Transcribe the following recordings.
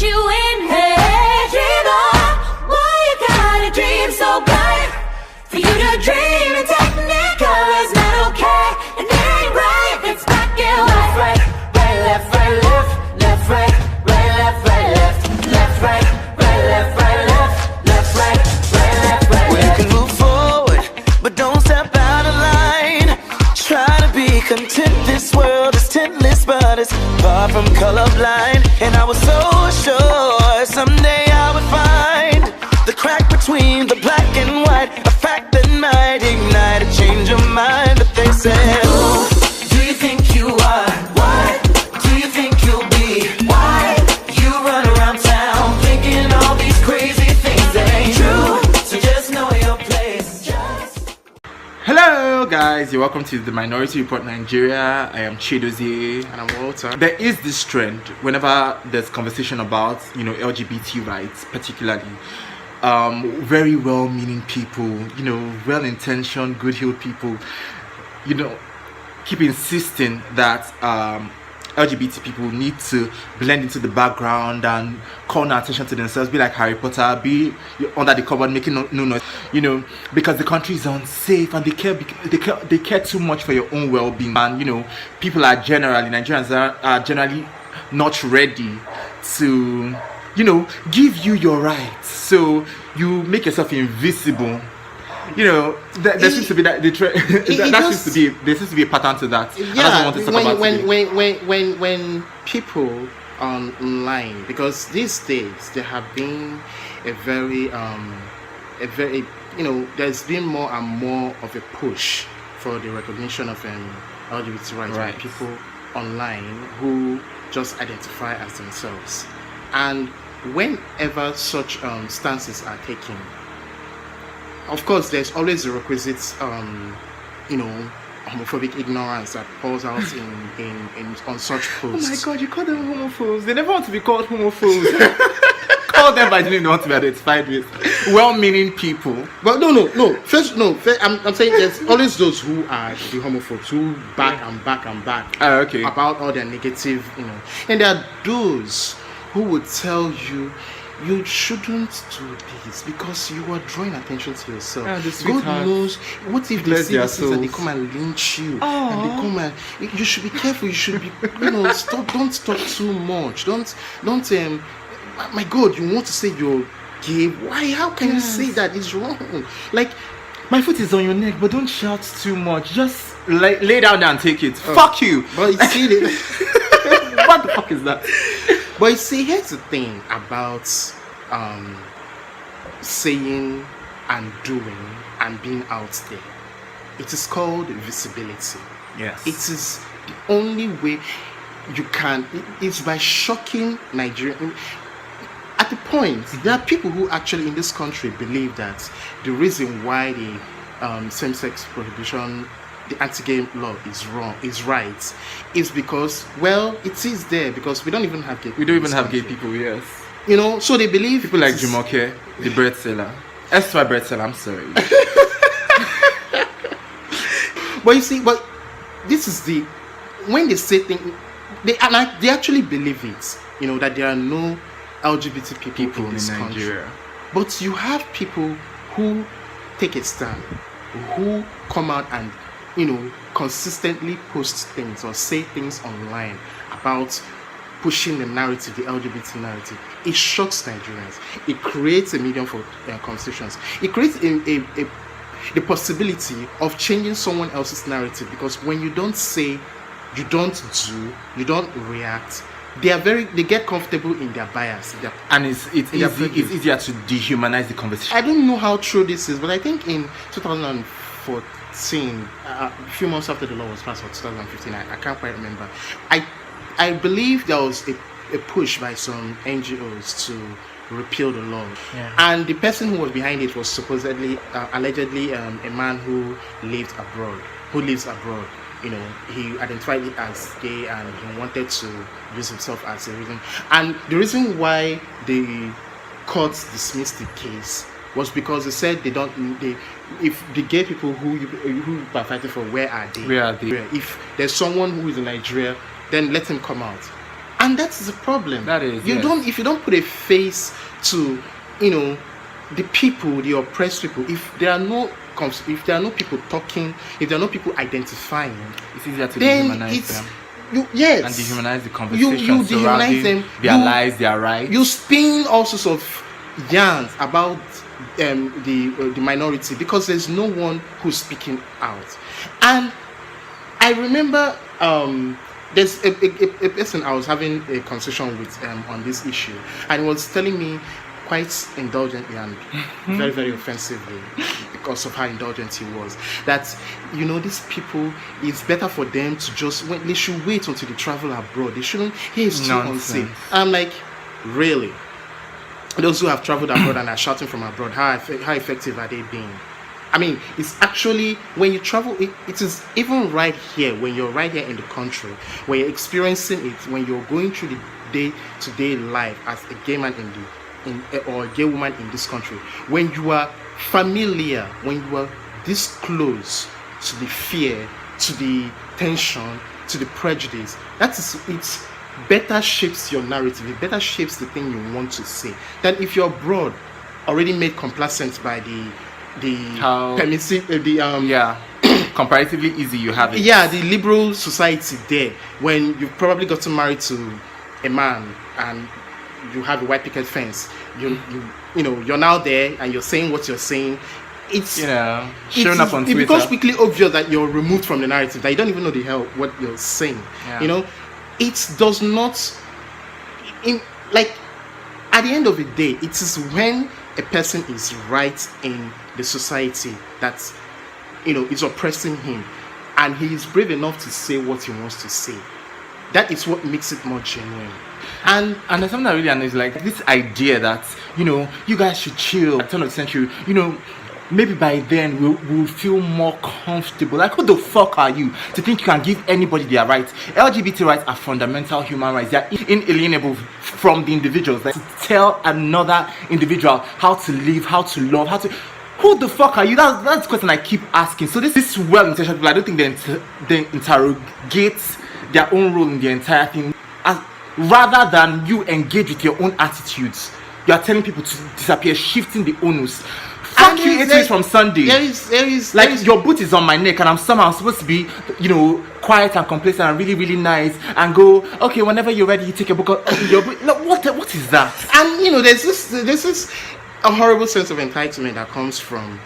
you in. Hey, dream on. Why you gotta dream so bright? For you to dream in technicolor is not okay. And it ain't right, it's black and white. Right, left, right, left, left, right, left, left, right, left, right, left. Well, you can move forward, but don't step out of line. Try to be content, this world is tintless, but it's far from colorblind. And I was so sure someday I would find the crack between the black and white, a fact that might ignite a change of mind. But they said, who do you think you are? What do you think you'll be? Why you run around town thinking all these crazy things that ain't true? So just know your place. Hello guys, you're welcome to the Minority Report Nigeria. I am Chidozie And I'm Walter. There is this trend whenever there's conversation about LGBT rights, particularly very well-meaning people, well-intentioned, good-heeled people, keep insisting that LGBT people need to blend into the background and call no attention to themselves, be like Harry Potter, be under the cupboard making no noise, because the country is unsafe and they care too much for your own well-being. And people are Nigerians are generally not ready to give you your rights, so you make yourself invisible. There seems to be that there seems to be a pattern to that. Yeah, when people online, because these days there have been a very there's been more and more of a push for the recognition of LGBT rights by people online who just identify as themselves. And whenever such stances are taken, of course, there's always the requisite, homophobic ignorance that pours out on such posts. Oh my God, you call them homophobes? They never want to be called homophobes. Call them by the name they want to be identified with. Well-meaning people. But no. First, I'm saying there's always those who are the homophobes who back and back about all their negative, and there are those who would tell you shouldn't do this because you are drawing attention to yourself. God knows, what if they see this and they come and lynch you? And they come and you should be careful. You should be, don't talk too much. Don't. My God, you want to say you're gay? Why? How can you say that? It's wrong. Like, my foot is on your neck, but don't shout too much. Just lay down there and take it. Fuck you. But you see, what the fuck is that? But you see, here's the thing about saying and doing and being out there. It is called visibility. Yes. It is the only way you can. It's by shocking Nigeria. At the point, there are people who actually in this country believe that the reason why the same-sex prohibition, the anti-gay law is right, is because, well, it is there because we don't even have gay people. We don't even have gay people, yes. So they believe people like Jumoke, the bread seller. S2 bread seller, I'm sorry. But you see, this is when they say things, they actually believe it, that there are no LGBT people in this Nigeria. Country. But you have people who take a stand, who come out and consistently post things or say things online about pushing the narrative, the LGBT narrative. It shocks Nigerians. It creates a medium for conversations. It creates the possibility of changing someone else's narrative, because when you don't say, you don't do, you don't react, they get comfortable in their bias. And it's easier to dehumanize the conversation. I don't know how true this is, but I think in 2014, a few months after the law was passed, or 2015, I can't quite remember. I believe there was a push by some NGOs to repeal the law, and the person who was behind it was supposedly, allegedly, a man who lives abroad. He identified it as gay and he wanted to use himself as a reason. And the reason why the courts dismissed the case was because they said if the gay people who are fighting for, where are they? Where are they? If there's someone who is in Nigeria, then let him come out. And that's the problem. That is, you yes. don't if you don't put a face to, the people, the oppressed people. If there are no people talking, if there are no people identifying, It's easier to then dehumanize it's them. yes, And dehumanize the conversation you dehumanize surrounding them. their lives, their rights. You spin all sorts of yarns about the minority because there's no one who's speaking out. And I remember there's a person I was having a conversation with on this issue, and he was telling me quite indulgently and very, very offensively, because of how indulgent he was, that these people, it's better for them to they should wait until they travel abroad. They shouldn't. Here is too unsafe. I'm like, really? Those who have traveled abroad and are shouting from abroad, how effective are they being? I mean, it's actually, when you travel, it is even right here, when you're right here in the country, when you're experiencing it, when you're going through the day-to-day life as a gay man or a gay woman in this country, when you are familiar, when you are this close to the fear, to the tension, to the prejudice, it better shapes your narrative, it better shapes the thing you want to say, than if you're abroad, already made complacent by the permissive, comparatively easy you have it. Yeah, the liberal society there, when you've probably gotten married to a man and you have a white picket fence, you're now there and you're saying what you're saying. It's showing up on Twitter. It becomes quickly obvious that you're removed from the narrative, that you don't even know the hell what you're saying. It does not, at the end of the day, it is when a person is right in the society that is oppressing him, and he is brave enough to say what he wants to say. That is what makes it more genuine. And there's something that really annoys, like this idea that you guys should chill at the turn of the century. Maybe by then we'll feel more comfortable. Like, who the fuck are you to think you can give anybody their rights? LGBT rights are fundamental human rights. They are inalienable from the individuals. Like, to tell another individual how to live, how to love, who the fuck are you? That's the question I keep asking. So this well-intentioned people, I don't think they interrogate their own role in the entire thing. Rather than you engage with your own attitudes, you are telling people to disappear, shifting the onus. Fuck you, 8 weeks from Sunday. There is your boot is on my neck, and I'm somehow supposed to be, quiet and complacent and really, really nice, and go, okay, whenever you're ready, you take a book of your boot. No, what is that? And there's this a horrible sense of entitlement that comes from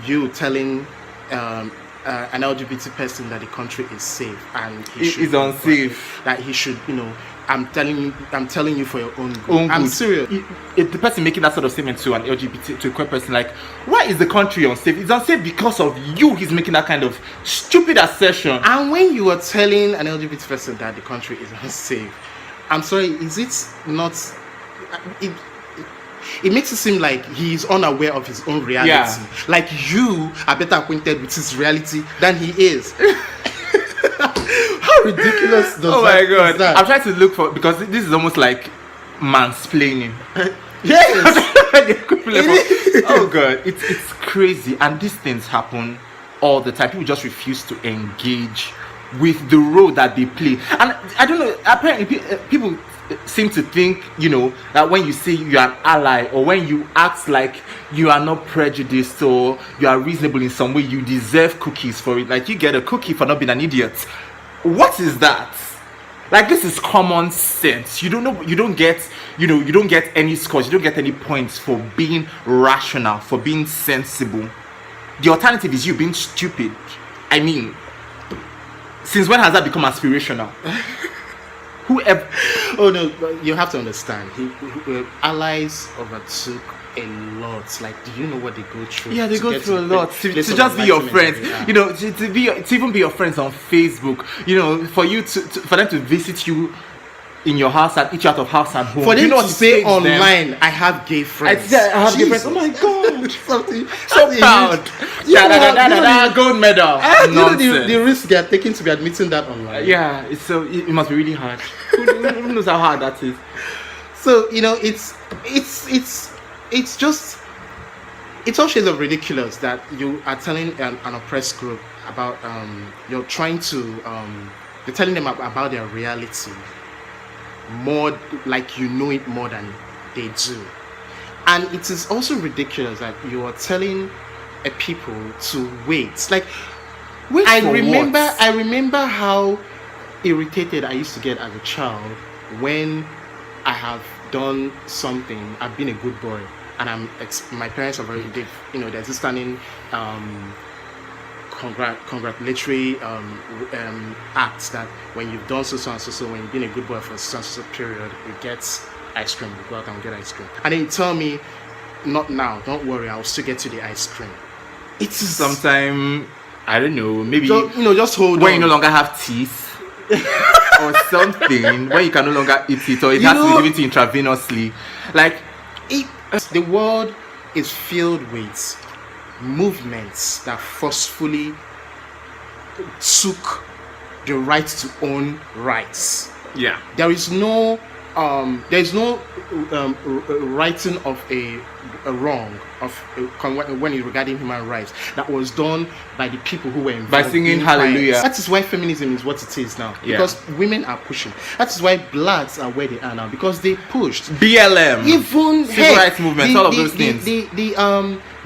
you telling an LGBT person that the country is safe and it is unsafe. That he should, I'm telling you for your own good. I'm serious. If the person making that sort of statement to an LGBT, to a queer person, like, why is the country unsafe? It's unsafe because of you. He's making that kind of stupid assertion. And when you are telling an LGBT person that the country is unsafe, I'm sorry, is it not? It makes it seem like he's unaware of his own reality. Yeah. Like you are better acquainted with his reality than he is. How ridiculous does oh that, my god! is that? I'm trying to look for, because this is almost like mansplaining. Yes. Oh god, it's crazy, and these things happen all the time. People just refuse to engage with the role that they play, and I don't know. Apparently, people seem to think, that when you say you are an ally, or when you act like you are not prejudiced or you are reasonable in some way, you deserve cookies for it. Like, you get a cookie for not being an idiot. What is that? Like, this is common sense. You don't get any scores, you don't get any points for being rational, for being sensible. The alternative is you being stupid. I mean, since when has that become aspirational? Whoever. Oh no, you have to understand. Allies overtook a lot. Like, do you know what they go through? Yeah, they go through a lot to just be your friends. To even be your friends on Facebook. For them to visit you in your house and each out of house and home. For them to say online, I have gay friends. I have gay friends. Oh my god, something so proud. Gold medal. The risk they are taking to be admitting that online. Yeah, it must be really hard. Who knows how hard that is? So it's all shades of ridiculous that you are telling an oppressed group about you're telling them about their reality, more, like you know it more than they do. And it is also ridiculous that you are telling a people to wait. Like, Wait I for remember what? I remember how irritated I used to get as a child when I have done something. I've been a good boy, and my parents are very, there's this standing congratulatory acts that when you've done so and so, when you've been a good boy for a so period, you get ice cream. You go out and get ice cream, and then you tell me, not now, don't worry, I'll still get you the ice cream. It's Sometime, I don't know, maybe just hold when on. you no longer have teeth or something, when you can no longer eat it, or it has to be given to you intravenously. Like, The world is filled with movements that forcefully took the right to own rights. yeah. There is no writing of a wrong when it's regarding human rights that was done by the people who were involved By singing in hallelujah. riots. That is why feminism is what it is now, Yeah. because women are pushing. That is why blacks are where they are now, because they pushed. BLM, Even civil rights movements, all of those things.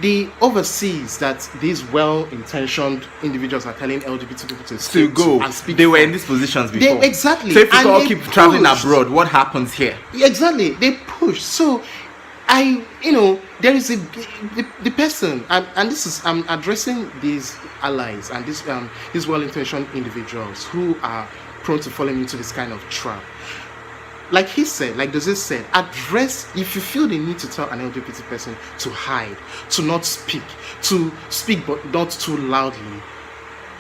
The overseas that these well-intentioned individuals are telling LGBT people to to speak go. and speak They were for. in these positions before. Exactly. So if we And all they keep traveling pushed. abroad, what happens here? Exactly, they push. So there is the person, and this is, I'm addressing these allies and these well-intentioned individuals who are prone to falling into this kind of trap. Like he said, like Dozie said, address, if you feel the need to tell an LGBT person to hide, to not speak, to speak but not too loudly,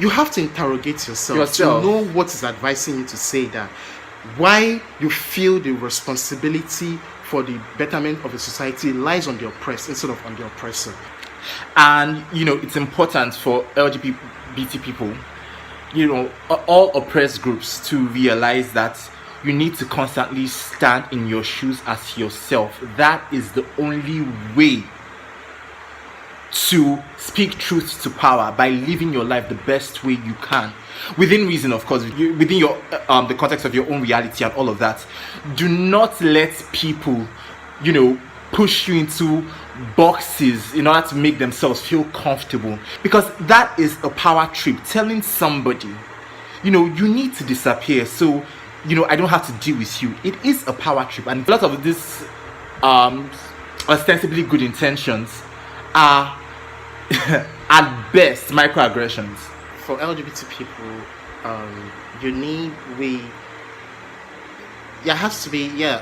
you have to interrogate yourself to know what is advising you to say that. Why you feel the responsibility for the betterment of the society lies on the oppressed instead of on the oppressor. And it's important for LGBT people, all oppressed groups, to realize that you need to constantly stand in your shoes as yourself. That is the only way to speak truth to power, by living your life the best way you can, within reason, of course, within your the context of your own reality and all of that. Do not let people push you into boxes in order to make themselves feel comfortable, because that is a power trip. Telling somebody you need to disappear so I don't have to deal with you, it is a power trip. And a lot of these ostensibly good intentions are at best microaggressions. For LGBT people, there has to be, you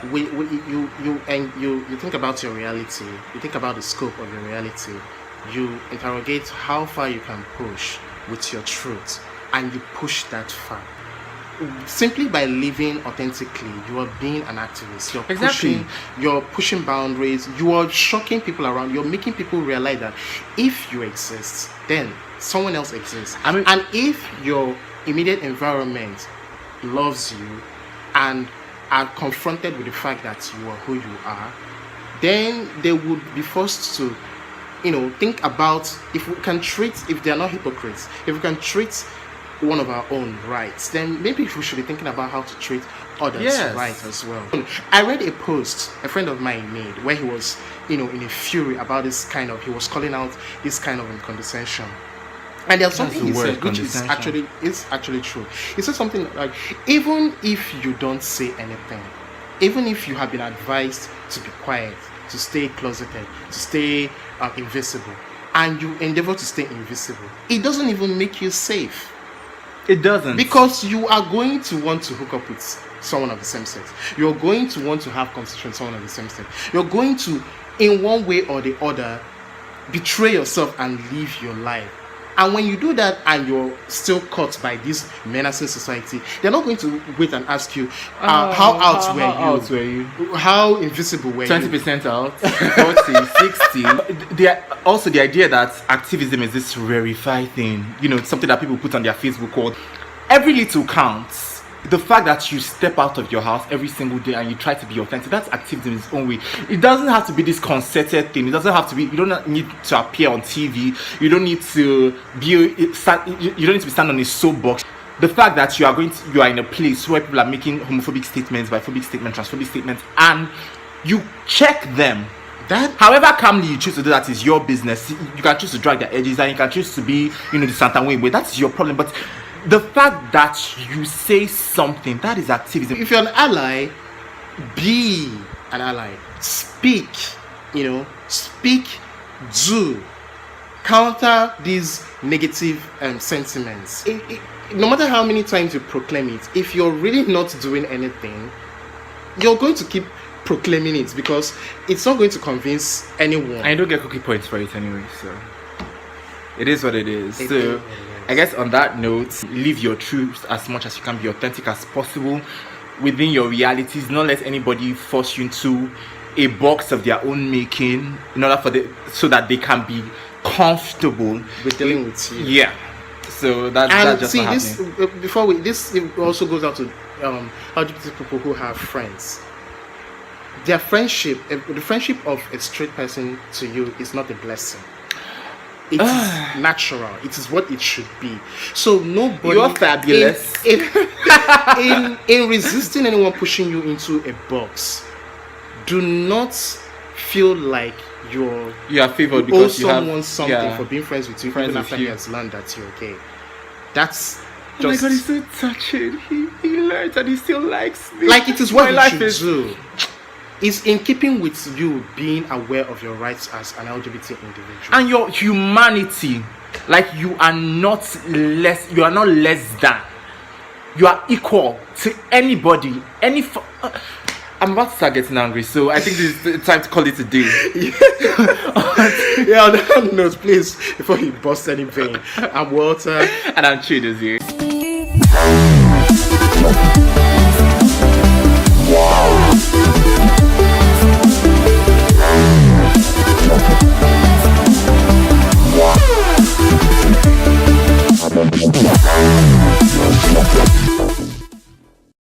think about your reality, you think about the scope of your reality, you interrogate how far you can push with your truth, and you push that far. Simply by living authentically, you are being an activist. You're pushing boundaries. You are shocking people around. You're making people realize that if you exist, then someone else exists. And if your immediate environment loves you and are confronted with the fact that you are who you are, then they would be forced to, think about if they are not hypocrites, if we can treat one of our own rights, then maybe we should be thinking about how to treat others' rights as well. I read a post a friend of mine made where he was, in a fury about he was calling out this kind of condescension. And there's something he said which is actually true. He said something like, even if you don't say anything, even if you have been advised to be quiet, to stay closeted, to stay invisible, and you endeavor to stay invisible, it doesn't even make you safe. It doesn't. Because you are going to want to hook up with someone of the same sex. You're going to want to have conversation with someone of the same sex. You're going to, in one way or the other, betray yourself and live your life. And when you do that and you're still caught by this menacing society, they're not going to wait and ask you, how out were you? How invisible were 20% out, 40, 60. Also, the idea that activism is this rarefied thing, something that people put on their Facebook wall. Every little counts. The fact that you step out of your house every single day and you try to be authentic, that's activism in its own way. It doesn't have to be this concerted thing. It doesn't have to be, you don't need to appear on TV. You don't need to be standing on a soapbox. the fact that you are in a place where people are making homophobic statements, biphobic statements, transphobic statements, and you check them. That However calmly you choose to do that is your business. You can choose to drag their edges, and you can choose to be, the Santa way, but that's your problem. But the fact that you say something, that is activism. if you're an ally, be an ally. Speak, speak, do. Counter these negative sentiments. No matter how many times you proclaim it, if you're really not doing anything, you're going to keep proclaiming it because it's not going to convince anyone. I don't get cookie points for it anyway, so it is what it is. So I guess on that note, live your truth as much as you can, be authentic as possible within your realities. Not let anybody force you into a box of their own making in order so that they can be comfortable with dealing with you. Yeah. So that's just not happening. This also goes out to LGBT people who have friends. Their friendship, the friendship of a straight person to you is not a blessing. It is natural. It is what it should be. So nobody. You're fabulous. In resisting anyone pushing you into a box, do not feel like you are favored because you owe someone something for being friends with you, even after he has learned that you're gay. That's just. Oh my God, he's so touching. He learned and he still likes me. Like it is what you should do. Is in keeping with you being aware of your rights as an LGBT individual and your humanity. Like you are not less than. You are equal to anybody. I'm about to start getting angry, so I think this is time to call it a day. Yeah, on that note, please, before you bust any vein, I'm Walter. And I'm Chidozie.